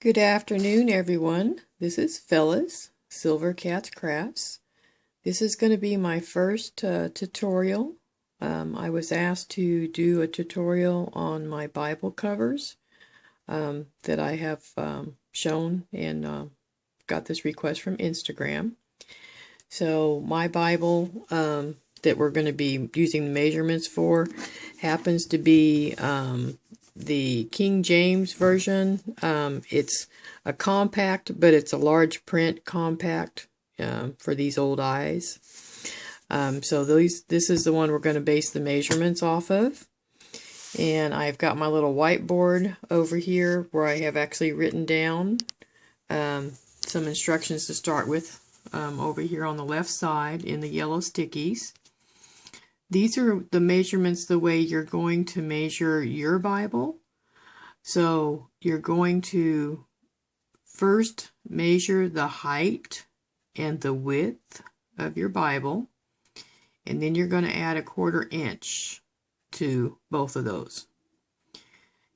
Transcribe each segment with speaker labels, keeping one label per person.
Speaker 1: Good afternoon, everyone. This is Phyllis, Silver Cats Crafts. This is going to be my first tutorial. I was asked to do a tutorial on my Bible covers that I have shown and got this request from Instagram. So my Bible that we're going to be using the measurements for happens to be the King James Version. It's a compact, but it's a large print compact for these old eyes. So this is the one we're going to base the measurements off of. And I've got my little whiteboard over here where I have actually written down some instructions to start with over here on the left side in the yellow stickies. These are the measurements the way you're going to measure your Bible. So you're going to first measure the height and the width of your Bible, and then you're going to add a 1/4 inch to both of those.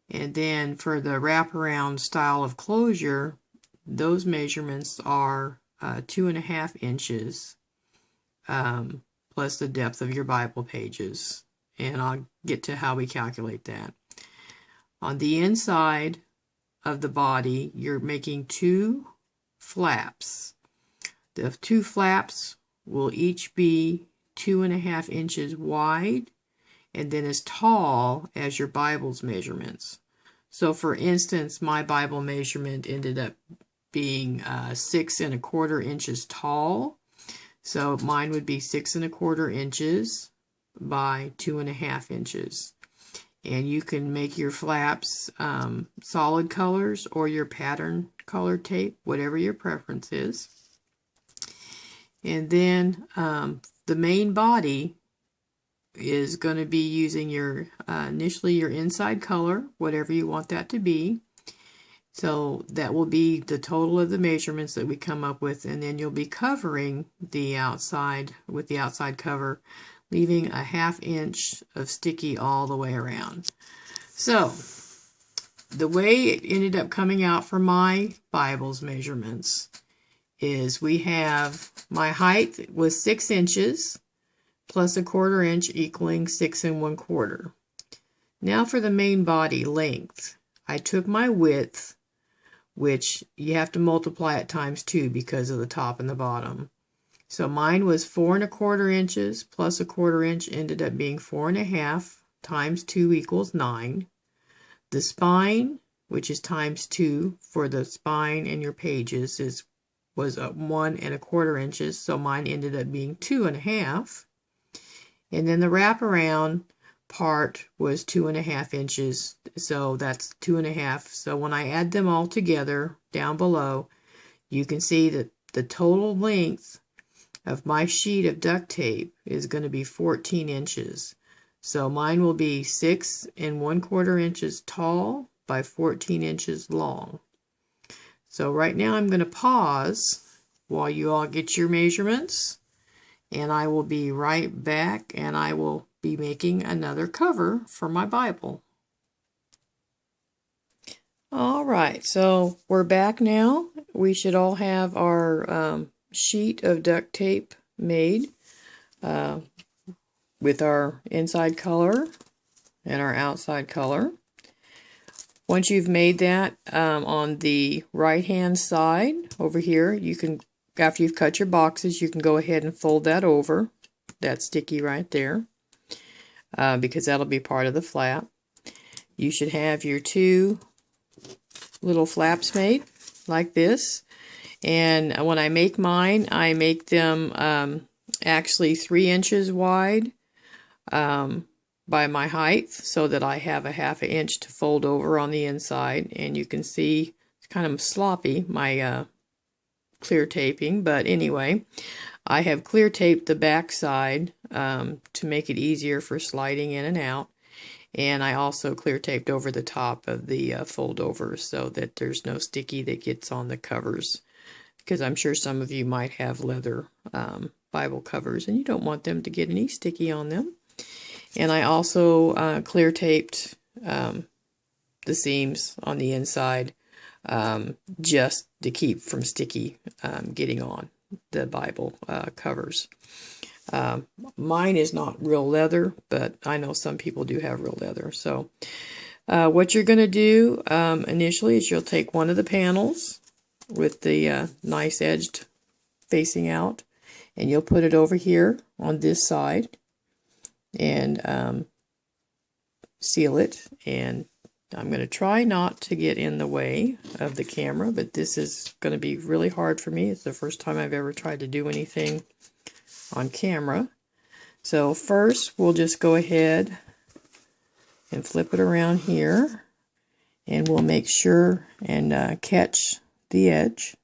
Speaker 1: And then for the wraparound style of closure, those measurements are 2.5 inches. Plus the depth of your Bible pages, and I'll get to how we calculate that. On the inside of the body, you're making 2 flaps. The 2 flaps will each be 2.5 inches wide and then as tall as your Bible's measurements. So for instance, my Bible measurement ended up being 6.25 inches tall. So mine would be 6.25 inches by 2.5 inches. And you can make your flaps solid colors or your pattern color tape, whatever your preference is. And then the main body is going to be using your initially your inside color, whatever you want that to be. So that will be the total of the measurements that we come up with, and then you'll be covering the outside with the outside cover, leaving a 1/2 inch of sticky all the way around. So the way it ended up coming out for my Bible's measurements is we have my height was 6 inches plus a 1/4 inch equaling 6 1/4. Now for the main body length, I took my width, which you have to multiply it times 2 because of the top and the bottom. So mine was 4.25 inches plus a 1/4 inch ended up being 4.5 times 2 equals 9. The spine, which is times 2 for the spine and your pages, was 1.25 inches, so mine ended up being 2.5. And then the wraparound part was 2.5 inches, so that's 2.5. So when I add them all together down below, you can see that the total length of my sheet of duct tape is going to be 14 inches. So mine will be 6 1/4 inches tall by 14 inches long. So right now I'm going to pause while you all get your measurements, and I will be right back, and I will be making another cover for my Bible. All right, so we're back now. We should all have our sheet of duct tape made with our inside color and our outside color. Once you've made that, on the right hand side over here, you can, after you've cut your boxes, you can go ahead and fold that over, that sticky right there, because that'll be part of the flap. You should have your 2 little flaps made like this. And when I make mine, I make them actually 3 inches wide by my height, so that I have a 1/2 inch to fold over on the inside. And you can see it's kind of sloppy, my clear taping, but anyway, I have clear taped the back side to make it easier for sliding in and out. And I also clear taped over the top of the fold over so that there's no sticky that gets on the covers, because I'm sure some of you might have leather Bible covers and you don't want them to get any sticky on them. And I also clear taped the seams on the inside just to keep from sticky getting on the Bible covers. Mine is not real leather, but I know some people do have real leather. So what you're going to do initially is you'll take one of the panels with the nice edged facing out, and you'll put it over here on this side and seal it. And I'm going to try not to get in the way of the camera, but this is going to be really hard for me. It's the first time I've ever tried to do anything on camera. So first we'll just go ahead and flip it around here, and we'll make sure and catch the edge.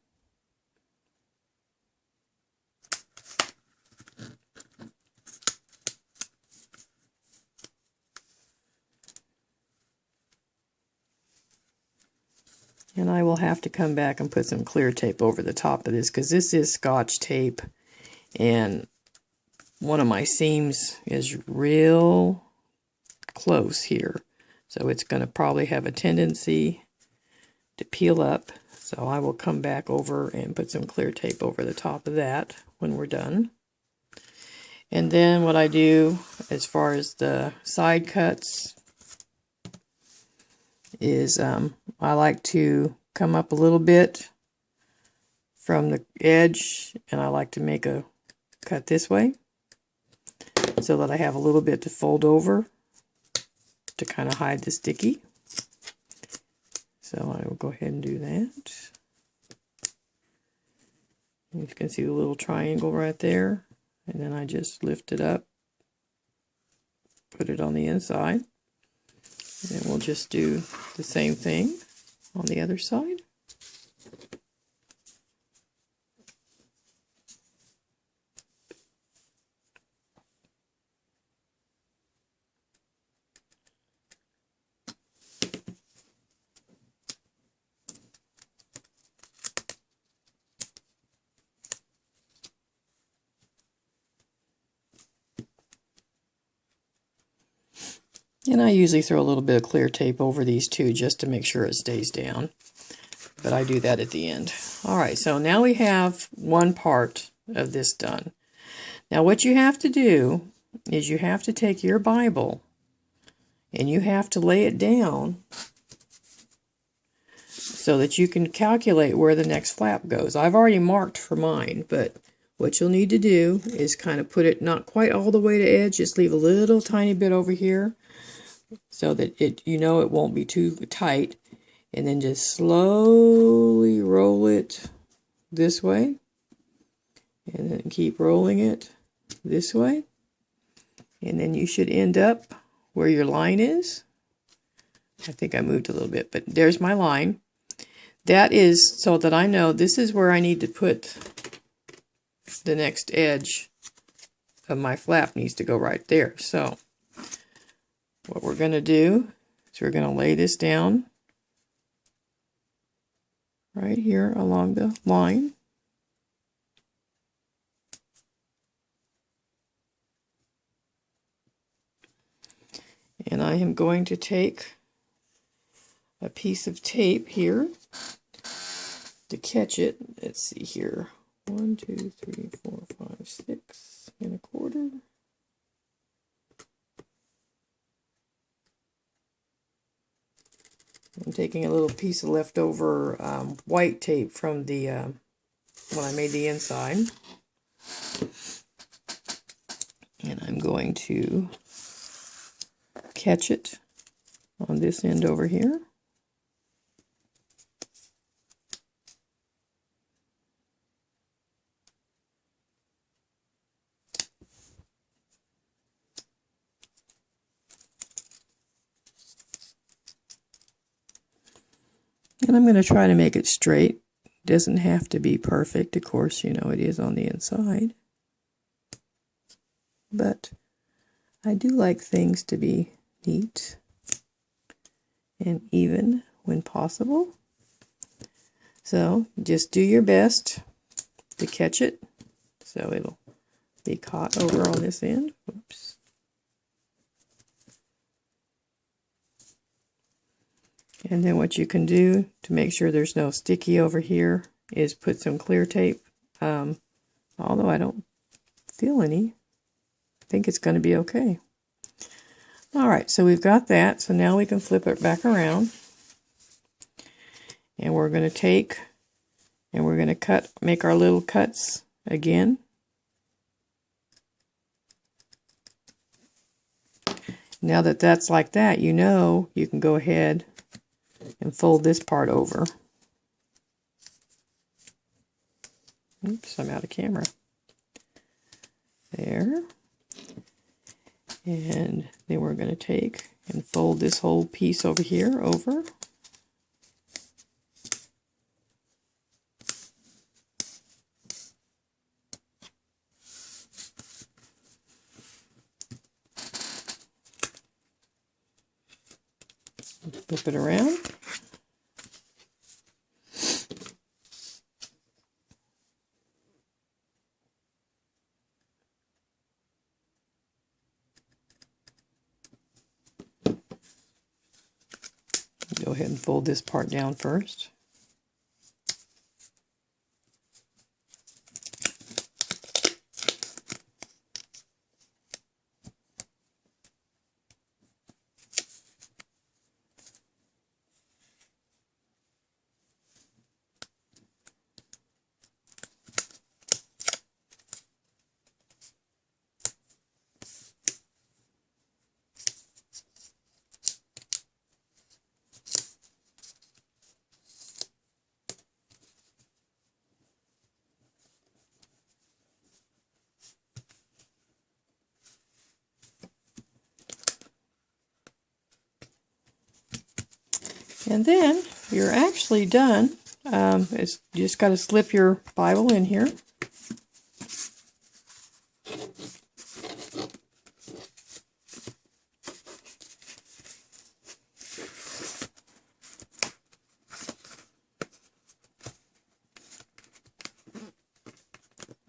Speaker 1: And I will have to come back and put some clear tape over the top of this, because this is Scotch tape, and one of my seams is real close here. So it's going to probably have a tendency to peel up. So I will come back over and put some clear tape over the top of that when we're done. And then what I do as far as the side cuts is I like to come up a little bit from the edge, and I like to make a cut this way so that I have a little bit to fold over to kind of hide the sticky. So I will go ahead and do that. You can see the little triangle right there, and then I just lift it up, put it on the inside. And we'll just do the same thing on the other side. And I usually throw a little bit of clear tape over these two just to make sure it stays down. But I do that at the end. Alright, so now we have one part of this done. Now what you have to do is you have to take your Bible and you have to lay it down so that you can calculate where the next flap goes. I've already marked for mine, but what you'll need to do is kind of put it not quite all the way to edge, just leave a little tiny bit over here, so that it won't be too tight, and then just slowly roll it this way, and then keep rolling it this way, and then you should end up where your line is. I think I moved a little bit, but there's my line. That is so that I know this is where I need to put the next edge of my flap. Needs to go right there. So what we're going to do is we're going to lay this down right here along the line. And I am going to take a piece of tape here to catch it. Let's see here. 1, 2, 3, 4, 5, 6 1/4. I'm taking a little piece of leftover white tape from the when I made the inside, and I'm going to catch it on this end over here. And I'm going to try to make it straight. It doesn't have to be perfect. Of course, it is on the inside. But I do like things to be neat and even when possible. So just do your best to catch it so it'll be caught over on this end. Oops. And then what you can do to make sure there's no sticky over here is put some clear tape. Although I don't feel any, I think it's going to be okay. Alright, so we've got that. So now we can flip it back around. And we're going to take and we're going to make our little cuts again. Now that that's like that, you know you can go ahead and fold this part over. Oops, I'm out of camera. There. And then we're going to take and fold this whole piece over here over. Flip it around. Go ahead and fold this part down first. And then you're actually done. You just got to slip your Bible in here.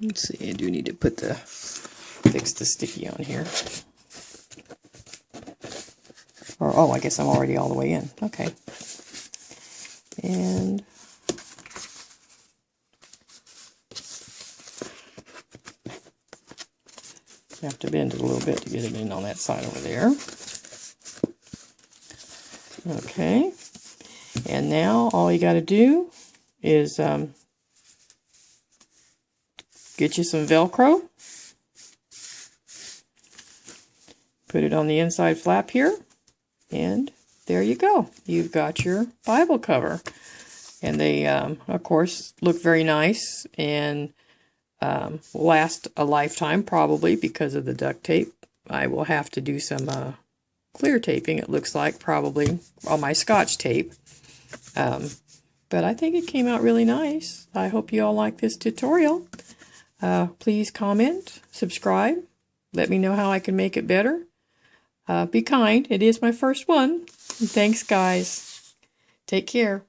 Speaker 1: Let's see, I do need to fix the sticky on here. Or, oh, I guess I'm already all the way in. Okay. And I have to bend it a little bit to get it in on that side over there. Okay. And now all you got to do is get you some Velcro. Put it on the inside flap here. And there you go. You've got your Bible cover. And they, of course, look very nice and last a lifetime probably because of the duct tape. I will have to do some clear taping, it looks like, probably on my Scotch tape. But I think it came out really nice. I hope you all like this tutorial. Please comment, subscribe, let me know how I can make it better. Be kind. It is my first one. Thanks, guys. Take care.